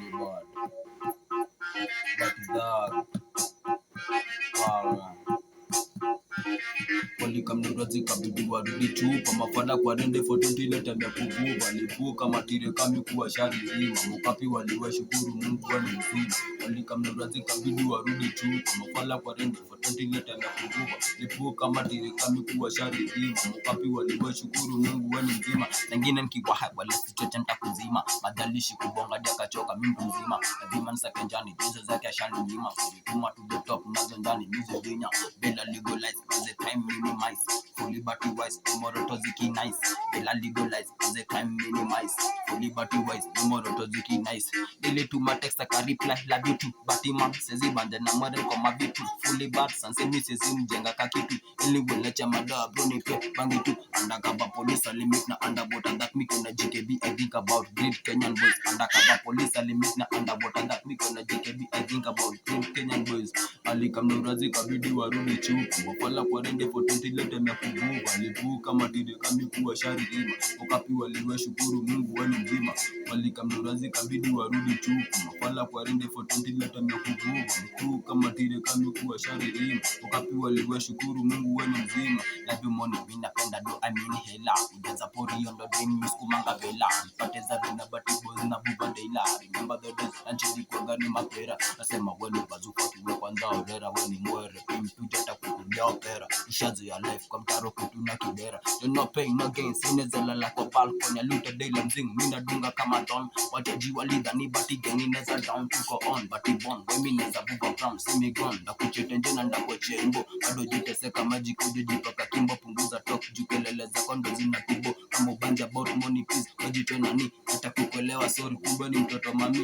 really bad. But that, wow, man. Walikamnurazi kabidi warudi chupa mafada kwa rende for 20 leta vya kuvuva lipuka matire kami kuwa shari zima mukapi waliwa shukuru Mungu wani mzima. Walikamnurazi kabidi warudi chupa mafada kwa rende for 20 leta vya kuvuva lipuka matire kami kuwa shari zima mukapi waliwa shukuru Mungu wani mzima. Nengine nikiwa hai wale sichote ntakuzima madalishi kubonga dia kachoka mimpu mzima lazima nsakenjani dizo zake ashani mzima kulituma to the top nazo ndani nizo vinya bila legalize the crime minimize for liberty wise tomorrow toziki nice bila legalize the crime minimize for liberty wise tomorrow toziki nice ile tuma text ka reply love you too batima sezi bande na mwere kwa mavitu fully bad sanse mi sezi mjenga ka kitu ili welecha mada bro ni pe bangi tu undercover police limit na underwater that me kuna GKB I think about great Kenyan boys undercover police limit na underwater that me kuna GKB I think about great Kenyan boys. Alikamnurazi kabidi warudi chupa mafala kwa rende for 20 leta mya kuvuva lipuka matide kami kuwa shari zima ukapi waliwa shukuru Mungu wani mzima. Walikamnurazi kabidi warudi chupa mafala kwa rende for 20 leta mya kuvuva lipuka matide kami kuwa shari zima ukapi waliwa shukuru Mungu wani mzima. Love you money mina penda do I mean hela ujaza pori yondo dream miskumanga vela mpateza vina bati boys na buba deila remember the days anchili kwa gani mapera nasema wenu bazuka tuwe kwanza orera weni mwere pimpuja takukulia opera ishazi ya life kwa mtaro kutuna kidera you're no pain no gain sinezela la kwa balkon ya luta daily mzing mina dunga kama don wateji walidha ni bati gengi neza down tuko on bati bon wemi neza buba crown simi gone na kuchete njena ndakwe chembo bado jiteseka maji kujijipaka kimbo punguza talk jukelele za kondo zina tibo kama ubanja about money please wajitwe nani natakukuelewa sorry kumbe ni mtoto mami.